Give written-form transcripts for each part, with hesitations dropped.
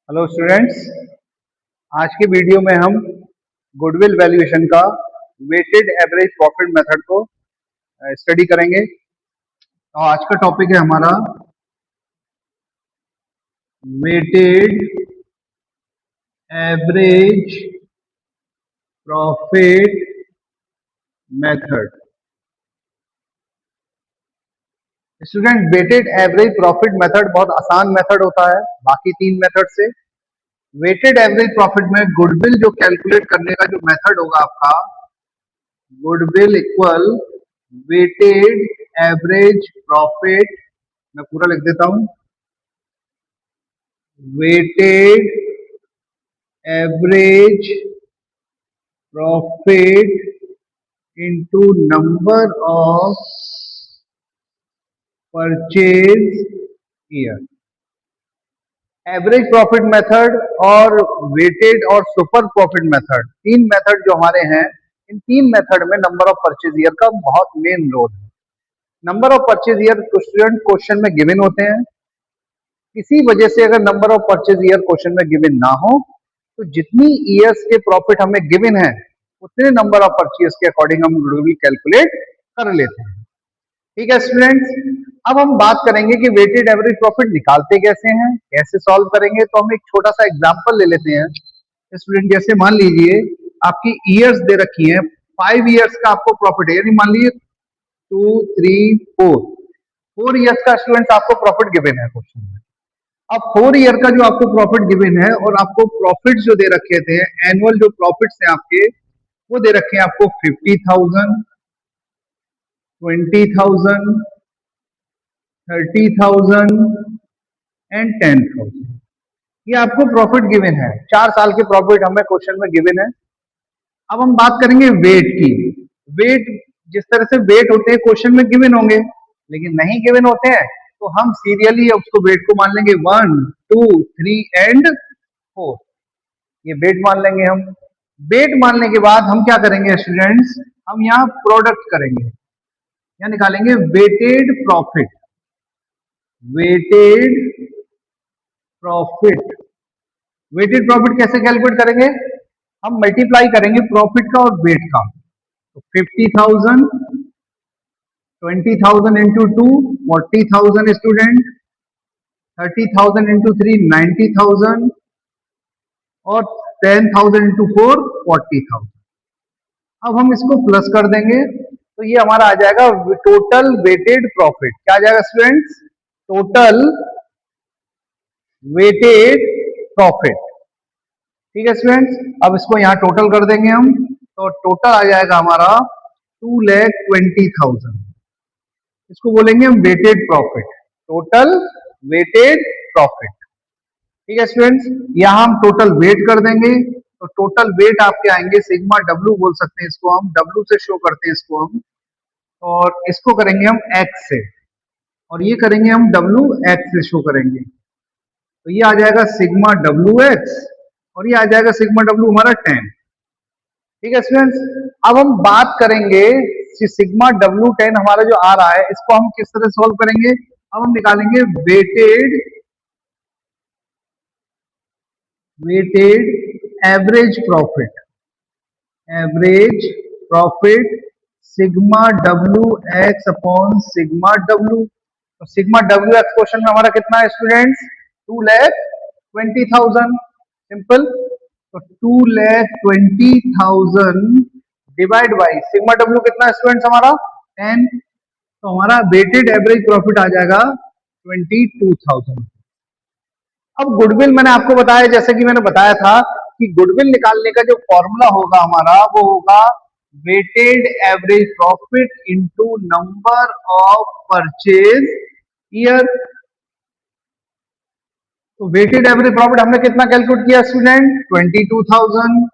Hello students. आज के video में हम गुडविल वैल्यूएशन का वेटेड एवरेज प्रॉफिट मेथड को स्टडी करेंगे। और आज का टॉपिक है हमारा weighted average profit method. Student, weighted average profit method बहुत आसान मेथड होता है बाकी तीन मेथड से। वेटेड एवरेज प्रॉफिट में गुडविल जो कैलकुलेट करने का जो मेथड होगा आपका, goodwill equal weighted average profit, मैं पूरा लिख देता हूं, weighted average profit into number of purchase year. Average profit method और वेटेड और सुपर प्रॉफिट मेथड, तीन मेथड जो हमारे हैं, इन तीन मेथड में नंबर ऑफ परचेज ईयर का बहुत मेन रोल है। Number of purchase year student question में गिवन होते हैं। किसी वजह से अगर number of purchase year question में गिवन ना हो तो जितनी ईयर्स के प्रॉफिट हमें गिवन है उतने नंबर ऑफ परचेज के अकॉर्डिंग हम गुडविल कैलकुलेट कर लेते हैं। ठीक है स्टूडेंट्स, अब हम बात करेंगे कि वेटेड एवरेज प्रॉफिट निकालते कैसे हैं, कैसे सॉल्व करेंगे। तो हम एक छोटा सा एग्जांपल ले लेते हैं। स्टूडेंट, जैसे मान लीजिए आपकी ईयर्स दे रखी है, 5 ईयर्स का आपको प्रॉफिट है, यानी मान लीजिए 2, 3, 4 ईयर्स का स्टूडेंट्स आपको प्रॉफिट गिवन है क्वेश्चन में। अब 4 ईयर का जो आपको प्रॉफिट गिवन है और आपको प्रॉफिट जो दे रखे थे, एनुअल जो प्रॉफिट्स हैं आपके, वो दे रखे हैं आपको 50,000, 20,000, 30,000 एंड 10,000। ये आपको प्रॉफिट गिवन है, 4 साल के प्रॉफिट हमें क्वेश्चन में गिवन है। अब हम बात करेंगे वेट की। वेट जिस तरह से वेट होते हैं क्वेश्चन में गिवन होंगे, लेकिन नहीं गिवन होते हैं तो हम सीरियली उसको वेट को मान लेंगे 1, 2, 3 एंड 4। ये वेट मान लेंगे हम। वेट मानने के बाद हम क्या करेंगे स्टूडेंट्स, हम यहाँ प्रोडक्ट करेंगे, यहाँ निकालेंगे weighted profit. Weighted profit, weighted profit कैसे कैलकुलेट करेंगे, हम मल्टीप्लाई करेंगे प्रॉफिट का और वेट का। तो 50,000, 20,000 इंटू 2 40,000 स्टूडेंट, 30,000 इंटू 3 90,000 और 10,000 इंटू 4 40,000। अब हम इसको प्लस कर देंगे तो ये हमारा आ जाएगा टोटल वेटेड प्रॉफिट। क्या आ जाएगा स्टूडेंट्स, टोटल वेटेड प्रॉफिट। ठीक है स्टूडेंट्स, अब इसको यहाँ टोटल कर देंगे हम, तो टोटल आ जाएगा हमारा 2,20,000। इसको बोलेंगे हम weighted profit, total weighted profit. ठीक है स्टूडेंट्स, यहाँ हम टोटल वेट कर देंगे, तो टोटल वेट आपके आएंगे सिग्मा डब्ल्यू बोल सकते हैं इसको, हम डब्ल्यू से शो करते हैं इसको हम, और इसको करेंगे हम एक्स से, और ये करेंगे हम डब्ल्यू एक्स से शो करेंगे। तो ये आ जाएगा सिग्मा डब्ल्यू एक्स और ये आ जाएगा सिग्मा डब्ल्यू हमारा 10। ठीक है स्टूडेंट्स, अब हम बात करेंगे सिग्मा डब्ल्यू 10 हमारा जो आ रहा है, इसको हम किस तरह सॉल्व करेंगे। अब हम निकालेंगे weighted average profit, average profit sigma W X upon sigma W. तो सिग्मा डब्ल्यू एक्स क्वेश्चन में हमारा कितना है स्टूडेंट्स, 2,20,000। सिंपल, तो 2,20,000 डिवाइड बाई सिग्मा डब्ल्यू कितना है स्टूडेंट्स हमारा 10, तो हमारा वेटेड एवरेज प्रॉफिट आ जाएगा 22,000। अब गुडविल मैंने आपको बताया, जैसे कि मैंने बताया था कि गुडविल निकालने का जो फॉर्मूला होगा हमारा, वो होगा weighted average profit into number of purchase year. तो वेटेड एवरेज प्रॉफिट हमने कितना कैलकुलेट किया student, 22,000।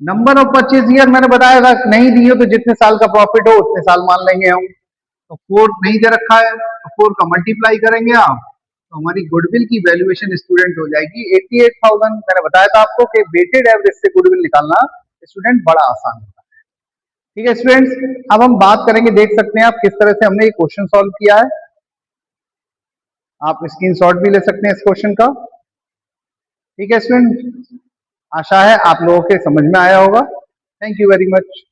Number of purchase year मैंने बताया था, नहीं दी हो तो जितने साल का प्रॉफिट हो उतने साल मान लेंगे हम। तो 4 नहीं दे रखा है तो 4 का मल्टीप्लाई करेंगे आप, तो हमारी गुडविल की वैल्यूएशन स्टूडेंट हो जाएगी 88,000। मैंने बताया था आपको कि वेटेड एवरेज से गुडविल निकालना स्टूडेंट बड़ा आसान होता है। ठीक है स्टूडेंट्स, अब हम बात करेंगे, देख सकते हैं आप किस तरह से हमने ये क्वेश्चन सॉल्व किया है। आप स्क्रीनशॉट भी ले सकते हैं इस क्वेश्चन का। ठीक है स्टूडेंट, आशा है आप लोगों के समझ में आया होगा। Thank you very much.